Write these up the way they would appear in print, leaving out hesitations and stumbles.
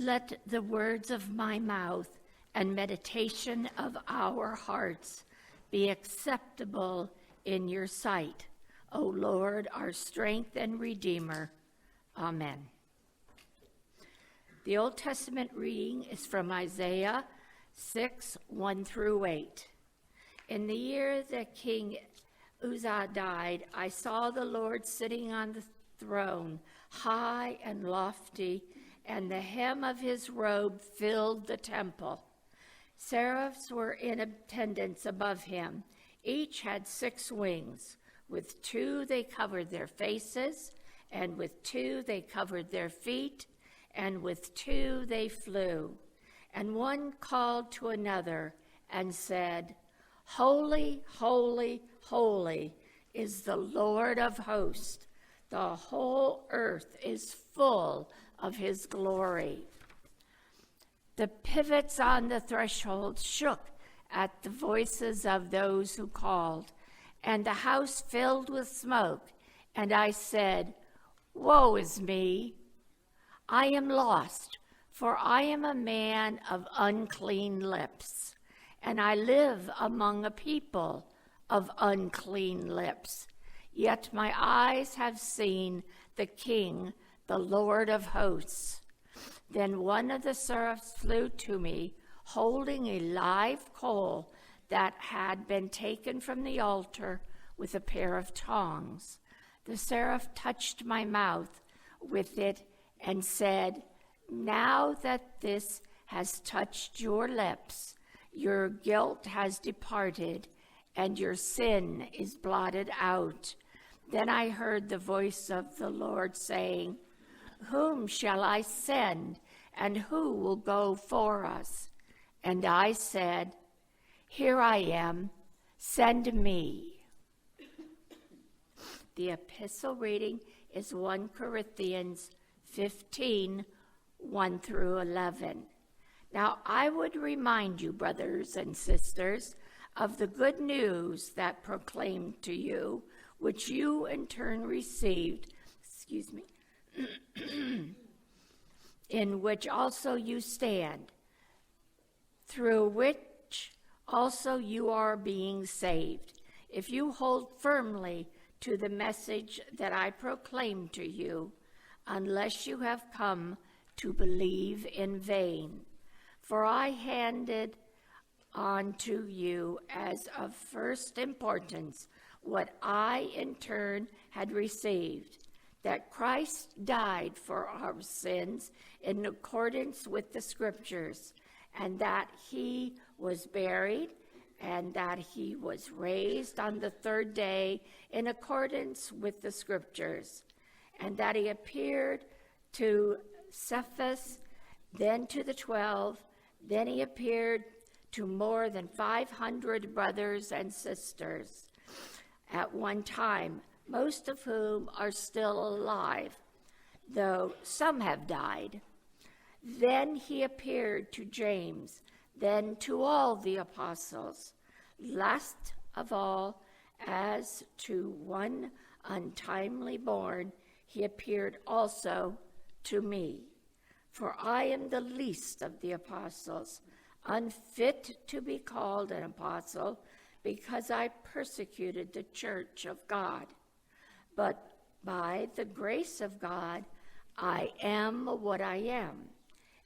Let the words of my mouth and meditation of our hearts be acceptable in your sight, O Lord, our strength and Redeemer. Amen. The Old Testament reading is from Isaiah 6, 1 through 8. In the year that King Uzziah died, I saw the Lord sitting on the throne, high and lofty, and the hem of his robe filled the temple. Seraphs were in attendance above him. Each had 6 wings. With 2 they covered their faces, and with 2 they covered their feet, and with 2 they flew. And one called to another and said, Holy, holy, holy is the Lord of hosts. The whole earth is full of his glory. The pivots on the threshold shook at the voices of those who called, and the house filled with smoke. And I said, Woe is me! I am lost, for I am a man of unclean lips, and I live among a people of unclean lips. Yet my eyes have seen the King, the Lord of hosts. Then one of the seraphs flew to me, holding a live coal that had been taken from the altar with a pair of tongs. The seraph touched my mouth with it and said, Now that this has touched your lips, your guilt has departed, and your sin is blotted out. Then I heard the voice of the Lord saying, Whom shall I send, and who will go for us? And I said, Here I am, send me. The epistle reading is 1 Corinthians 15, 1 through 11. Now I would remind you, brothers and sisters, of the good news that proclaimed to you, which you in turn received, in which also you stand, through which also you are being saved, if you hold firmly to the message that I proclaimed to you, unless you have come to believe in vain. For I handed on to you as of first importance what I in turn had received, that Christ died for our sins in accordance with the Scriptures, and that he was buried, and that he was raised on the 3rd day in accordance with the Scriptures, and that he appeared to Cephas, then to the 12, then he appeared to more than 500 brothers and sisters at one time, most of whom are still alive, though some have died. Then he appeared to James, then to all the apostles. Last of all, as to one untimely born, he appeared also to me. For I am the least of the apostles, unfit to be called an apostle, because I persecuted the church of God. But by the grace of God, I am what I am,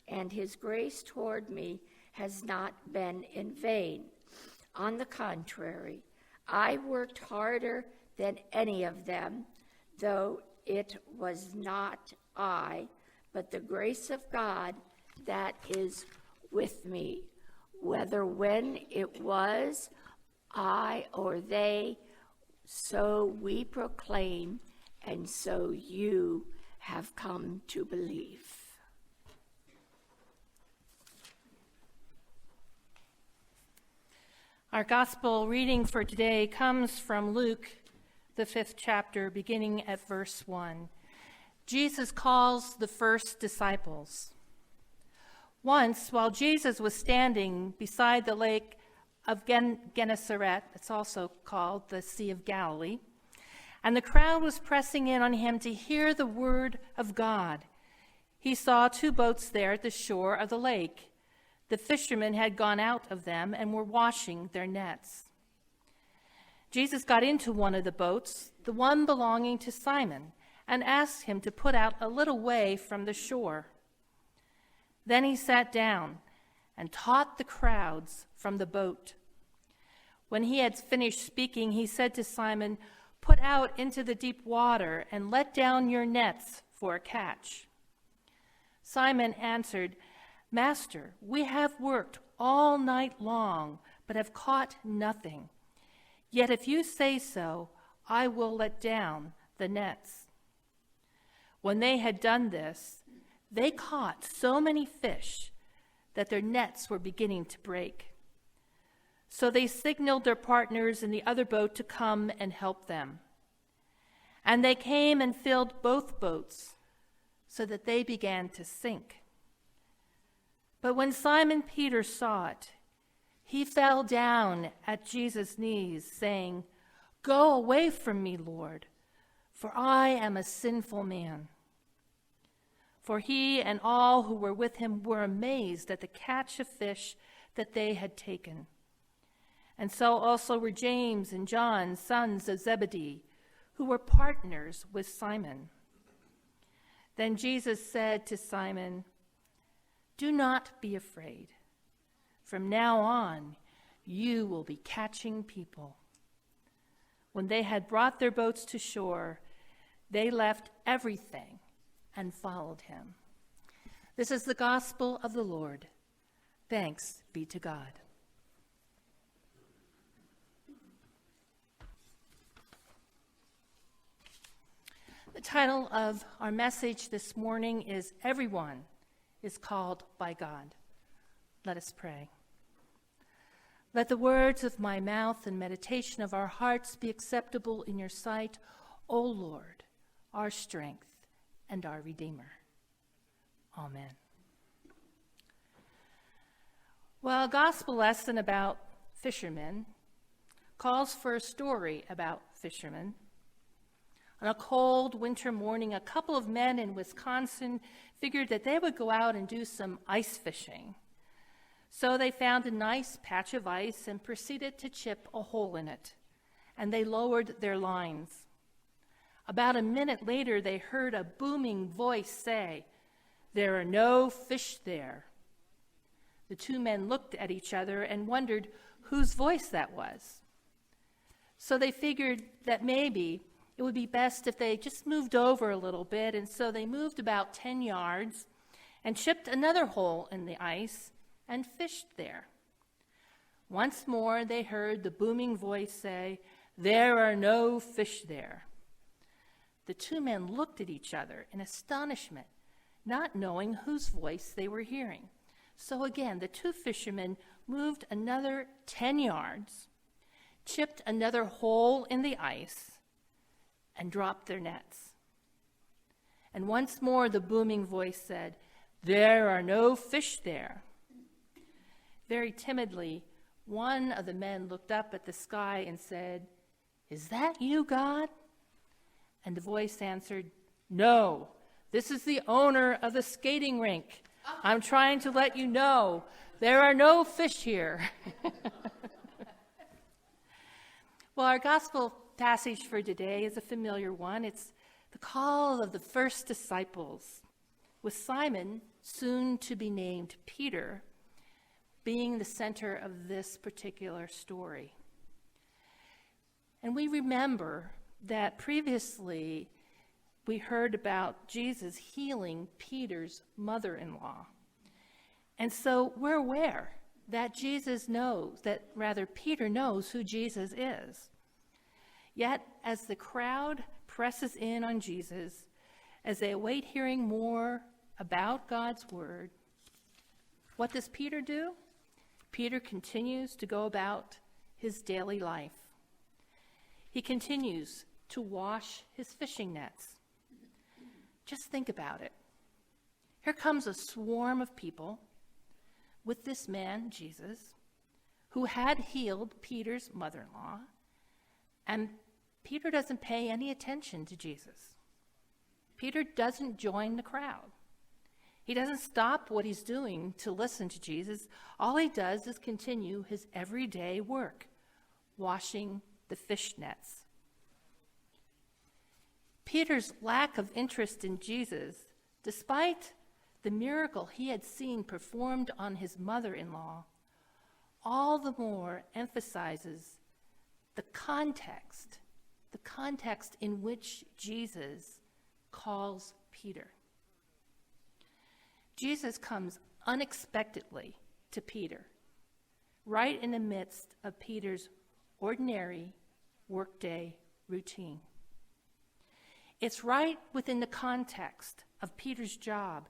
and his grace toward me has not been in vain. On the contrary, I worked harder than any of them, though it was not I, but the grace of God that is with me, whether when it was I or they, so we proclaim, and so you have come to believe. Our gospel reading for today comes from Luke, the 5th chapter, beginning at verse 1. Jesus calls the first disciples. Once, while Jesus was standing beside the lake of Gennesaret, it's also called the Sea of Galilee, and the crowd was pressing in on him to hear the word of God, he saw 2 boats there at the shore of the lake. The fishermen had gone out of them and were washing their nets. Jesus got into one of the boats, the one belonging to Simon, and asked him to put out a little way from the shore. Then he sat down and taught the crowds from the boat. When he had finished speaking, he said to Simon, "Put out into the deep water and let down your nets for a catch." Simon answered, "Master, we have worked all night long, but have caught nothing. Yet if you say so, I will let down the nets." When they had done this, they caught so many fish that their nets were beginning to break. So they signaled their partners in the other boat to come and help them. And they came and filled both boats, so that they began to sink. But when Simon Peter saw it, he fell down at Jesus' knees, saying, "Go away from me, Lord, for I am a sinful man." For he and all who were with him were amazed at the catch of fish that they had taken. And so also were James and John, sons of Zebedee, who were partners with Simon. Then Jesus said to Simon, "Do not be afraid. From now on, you will be catching people." When they had brought their boats to shore, they left everything and followed him. This is the gospel of the Lord. Thanks be to God. The title of our message this morning is "Everyone is Called by God." Let us pray. Let the words of my mouth and meditation of our hearts be acceptable in your sight, O Lord, our strength and our Redeemer. Amen. Well, a gospel lesson about fishermen calls for a story about fishermen. On a cold winter morning, a couple of men in Wisconsin figured that they would go out and do some ice fishing. So they found a nice patch of ice and proceeded to chip a hole in it, and they lowered their lines. About a minute later, they heard a booming voice say, "There are no fish there." The 2 men looked at each other and wondered whose voice that was. So they figured that maybe it would be best if they just moved over a little bit, and so they moved about 10 yards and chipped another hole in the ice and fished there. Once more they heard the booming voice say, "There are no fish there." The 2 men looked at each other in astonishment, not knowing whose voice they were hearing. So again, the 2 fishermen moved another 10 yards, chipped another hole in the ice, and dropped their nets. And once more the booming voice said, "There are no fish there." Very timidly, one of the men looked up at the sky and said, "Is that you, God?" And the voice answered, "No, this is the owner of the skating rink. I'm trying to let you know there are no fish here." Well, our gospel passage for today is a familiar one. It's the call of the first disciples, with Simon, soon to be named Peter, being the center of this particular story. And we remember that previously we heard about Jesus healing Peter's mother-in-law. And so we're aware that Peter knows who Jesus is. Yet, as the crowd presses in on Jesus, as they await hearing more about God's word, what does Peter do? Peter continues to go about his daily life. He continues to wash his fishing nets. Just think about it. Here comes a swarm of people with this man, Jesus, who had healed Peter's mother-in-law, and Peter doesn't pay any attention to Jesus. Peter doesn't join the crowd. He doesn't stop what he's doing to listen to Jesus. All he does is continue his everyday work, washing the fish nets. Peter's lack of interest in Jesus, despite the miracle he had seen performed on his mother-in-law, all the more emphasizes the context in which Jesus calls Peter. Jesus comes unexpectedly to Peter, right in the midst of Peter's ordinary workday routine. It's right within the context of Peter's job,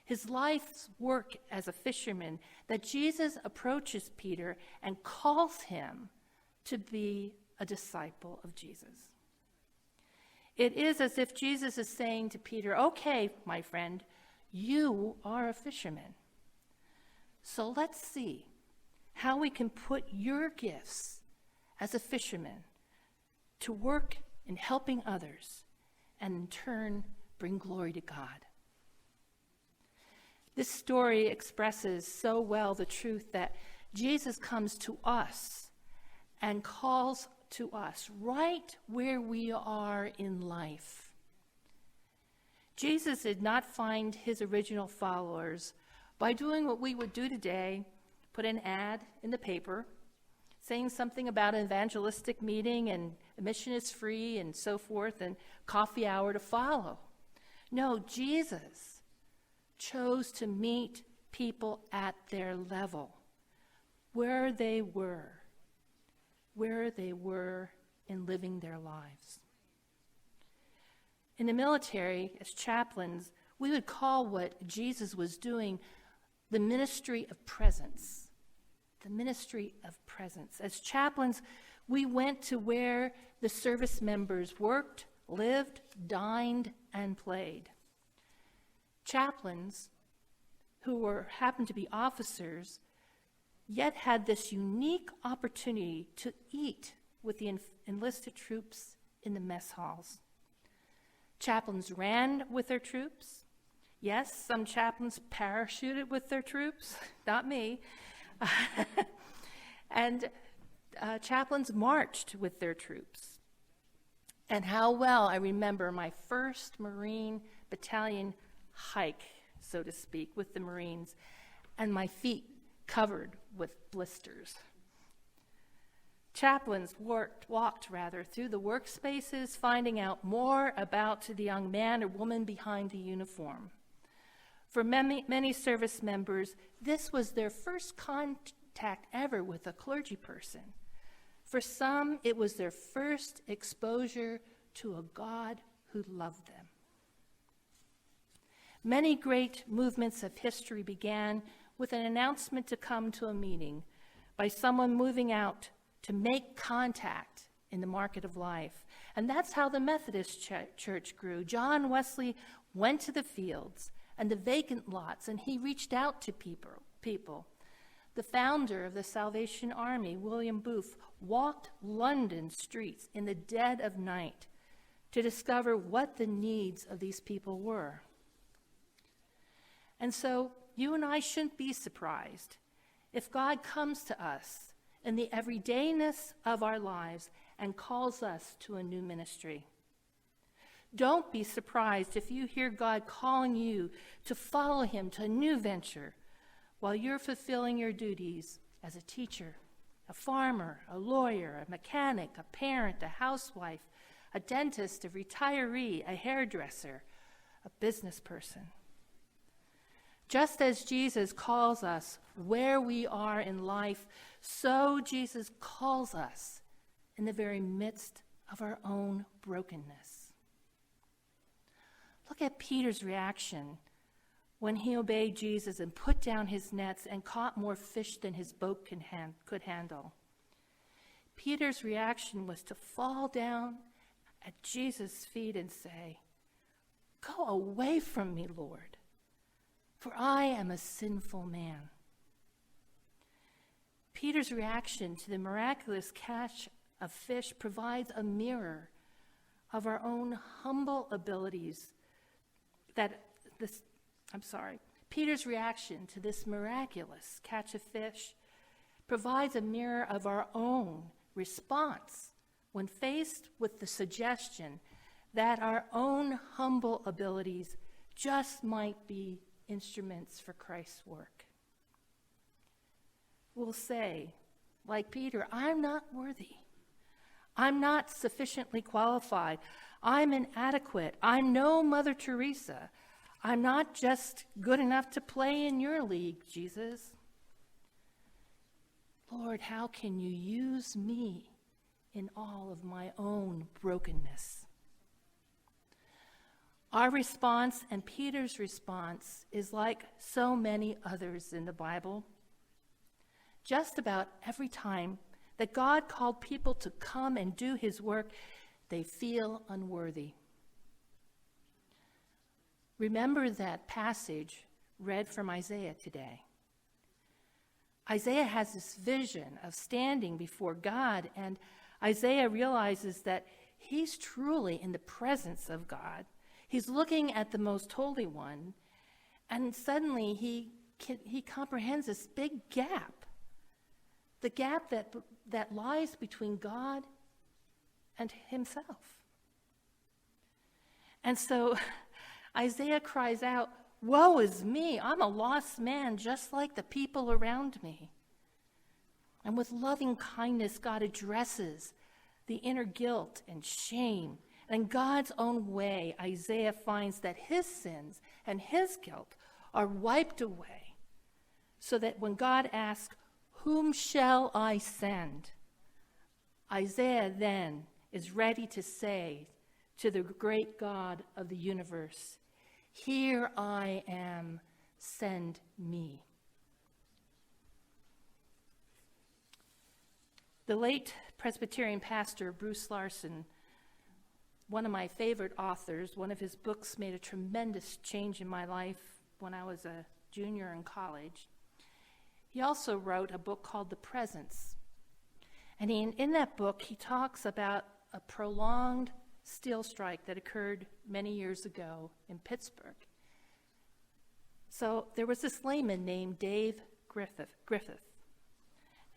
his life's work as a fisherman, that Jesus approaches Peter and calls him to be a disciple of Jesus. It is as if Jesus is saying to Peter, okay, my friend, you are a fisherman. So let's see how we can put your gifts as a fisherman to work in helping others and in turn bring glory to God. This story expresses so well the truth that Jesus comes to us and calls to us right where we are in life. Jesus did not find his original followers by doing what we would do today, put an ad in the paper, saying something about an evangelistic meeting and admission is free and so forth, and coffee hour to follow. No, Jesus chose to meet people at their level, where they were in living their lives. In the military, as chaplains, we would call what Jesus was doing the ministry of presence. The ministry of presence. As chaplains, we went to where the service members worked, lived, dined, and played. Chaplains, who happened to be officers, yet had this unique opportunity to eat with the enlisted troops in the mess halls. Chaplains ran with their troops. Yes, some chaplains parachuted with their troops, not me. And chaplains marched with their troops. And how well I remember my first Marine Battalion hike, so to speak, with the Marines, and my feet covered with blisters. Chaplains walked through the workspaces, finding out more about the young man or woman behind the uniform. For many service members, this was their first contact ever with a clergy person. For some, it was their first exposure to a God who loved them. Many great movements of history began with an announcement to come to a meeting by someone moving out to make contact in the market of life. And that's how the Methodist Church grew. John Wesley went to the fields and the vacant lots, and he reached out to people. The founder of the Salvation Army, William Booth, walked London streets in the dead of night to discover what the needs of these people were. And so you and I shouldn't be surprised if God comes to us in the everydayness of our lives and calls us to a new ministry. Don't be surprised if you hear God calling you to follow him to a new venture while you're fulfilling your duties as a teacher, a farmer, a lawyer, a mechanic, a parent, a housewife, a dentist, a retiree, a hairdresser, a business person. Just as Jesus calls us where we are in life, so Jesus calls us in the very midst of our own brokenness. Look at Peter's reaction when he obeyed Jesus and put down his nets and caught more fish than his boat could handle. Peter's reaction was to fall down at Jesus' feet and say, "Go away from me, Lord, for I am a sinful man." Peter's reaction to the miraculous catch of fish provides a mirror of our own humble abilities Peter's reaction to this miraculous catch of fish provides a mirror of our own response when faced with the suggestion that our own humble abilities just might be instruments for Christ's work. We'll say, like Peter, I'm not worthy. I'm not sufficiently qualified. I'm inadequate. I'm no Mother Teresa. I'm not just good enough to play in your league, Jesus. Lord, how can you use me in all of my own brokenness? Our response and Peter's response is like so many others in the Bible. Just about every time that God called people to come and do his work, they feel unworthy. Remember that passage read from Isaiah today. Isaiah has this vision of standing before God, and Isaiah realizes that he's truly in the presence of God. He's looking at the Most Holy One, and suddenly he comprehends this big gap, the gap that lies between God and himself. And so Isaiah cries out, "Woe is me! I'm a lost man just like the people around me." And with loving kindness, God addresses the inner guilt and shame. And in God's own way, Isaiah finds that his sins and his guilt are wiped away, so that when God asks, "Whom shall I send?" Isaiah then is ready to say to the great God of the universe, "Here I am, send me." The late Presbyterian pastor Bruce Larson, one of my favorite authors, one of his books made a tremendous change in my life when I was a junior in college. He also wrote a book called The Presence. And in that book, he talks about a prolonged steel strike that occurred many years ago in Pittsburgh. So there was this layman named Dave Griffith.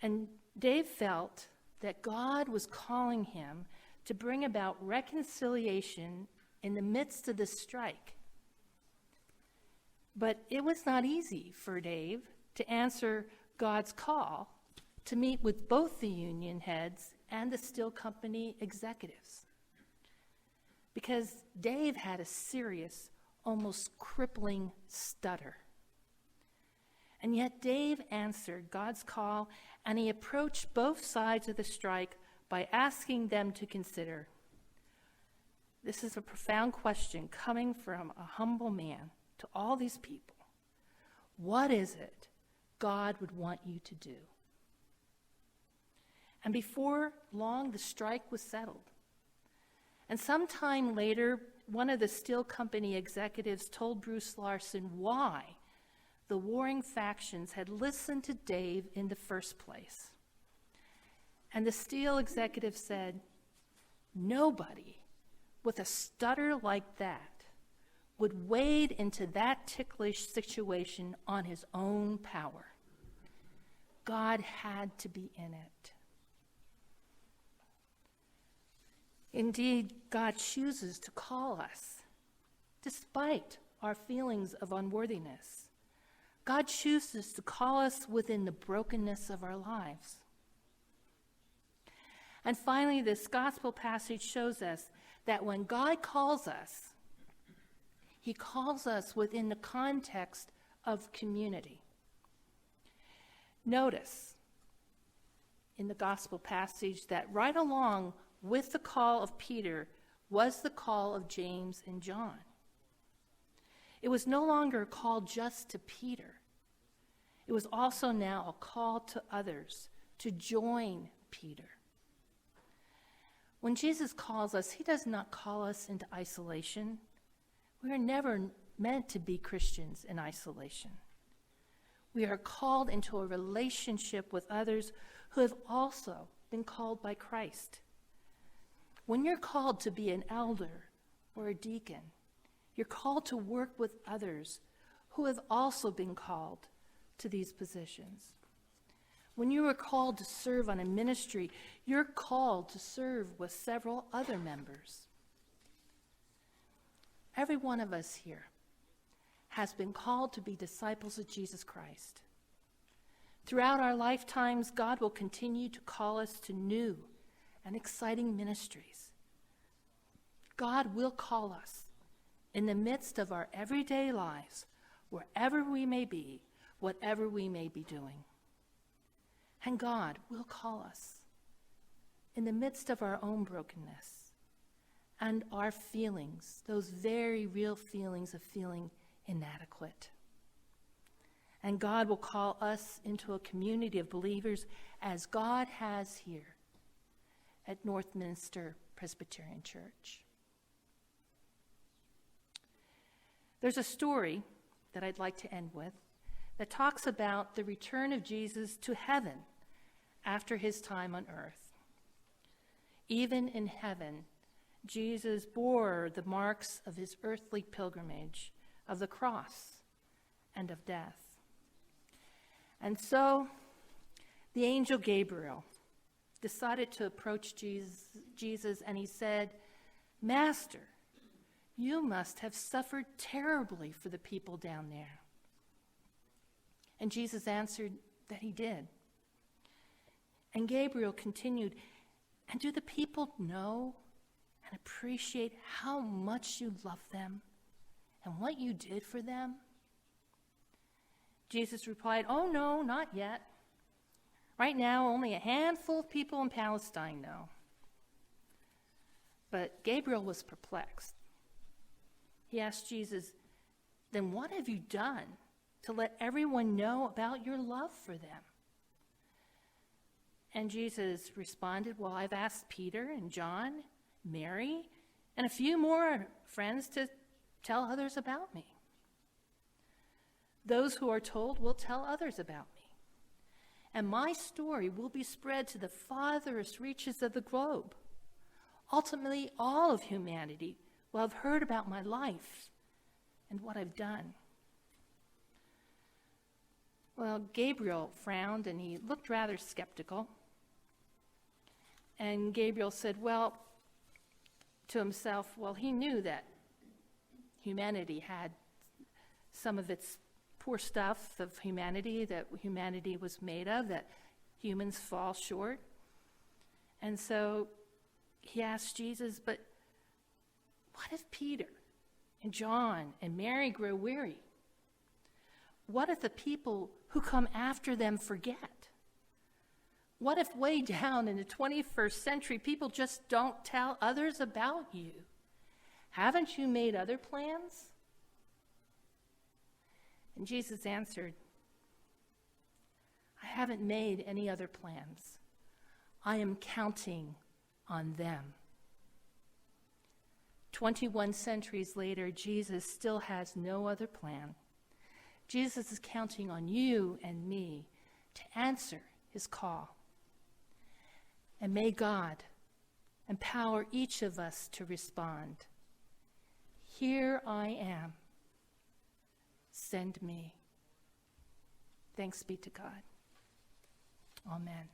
And Dave felt that God was calling him to bring about reconciliation in the midst of the strike. But it was not easy for Dave to answer God's call to meet with both the union heads and the steel company executives, because Dave had a serious, almost crippling stutter. And yet Dave answered God's call, and he approached both sides of the strike by asking them to consider. This is a profound question coming from a humble man to all these people. What is it God would want you to do? And before long, the strike was settled. And sometime later, one of the steel company executives told Bruce Larson why the warring factions had listened to Dave in the first place. And the steel executive said, "Nobody with a stutter like that would wade into that ticklish situation on his own power. God had to be in it." Indeed, God chooses to call us despite our feelings of unworthiness. God chooses to call us within the brokenness of our lives. And finally, this gospel passage shows us that when God calls us, he calls us within the context of community. Notice in the gospel passage that right along with the call of Peter was the call of James and John. It was no longer a call just to Peter. It was also now a call to others to join Peter. When Jesus calls us, he does not call us into isolation. We are never meant to be Christians in isolation. We are called into a relationship with others who have also been called by Christ. When you're called to be an elder or a deacon, you're called to work with others who have also been called to these positions. When you are called to serve on a ministry, you're called to serve with several other members. Every one of us here has been called to be disciples of Jesus Christ. Throughout our lifetimes, God will continue to call us to new and exciting ministries. God will call us in the midst of our everyday lives, wherever we may be, whatever we may be doing. And God will call us in the midst of our own brokenness and our feelings, those very real feelings of feeling inadequate. And God will call us into a community of believers as God has here at Northminster Presbyterian Church. There's a story that I'd like to end with that talks about the return of Jesus to heaven after his time on earth. Even in heaven, Jesus bore the marks of his earthly pilgrimage, of the cross and of death. And so the angel Gabriel decided to approach Jesus, and he said, "Master, you must have suffered terribly for the people down there." And Jesus answered that he did. And Gabriel continued, "And do the people know and appreciate how much you love them and what you did for them?" Jesus replied, "Oh, no, not yet. Right now, only a handful of people in Palestine know." But Gabriel was perplexed. He asked Jesus, "Then what have you done to let everyone know about your love for them?" And Jesus responded, "Well, I've asked Peter and John, Mary, and a few more friends to tell others about me. Those who are told will tell others about me. And my story will be spread to the farthest reaches of the globe. Ultimately, all of humanity will have heard about my life and what I've done." Well, Gabriel frowned and he looked rather skeptical. And Gabriel said, to himself, he knew that humanity had some of its poor stuff of humanity that humanity was made of, that humans fall short. And so he asked Jesus, "But what if Peter and John and Mary grow weary? What if the people who come after them forget? What if way down in the 21st century people just don't tell others about you? Haven't you made other plans?" And Jesus answered, "I haven't made any other plans. I am counting on them." 21 centuries later, Jesus still has no other plan. Jesus is counting on you and me to answer his call. And may God empower each of us to respond. "Here I am. Send me." Thanks be to God. Amen.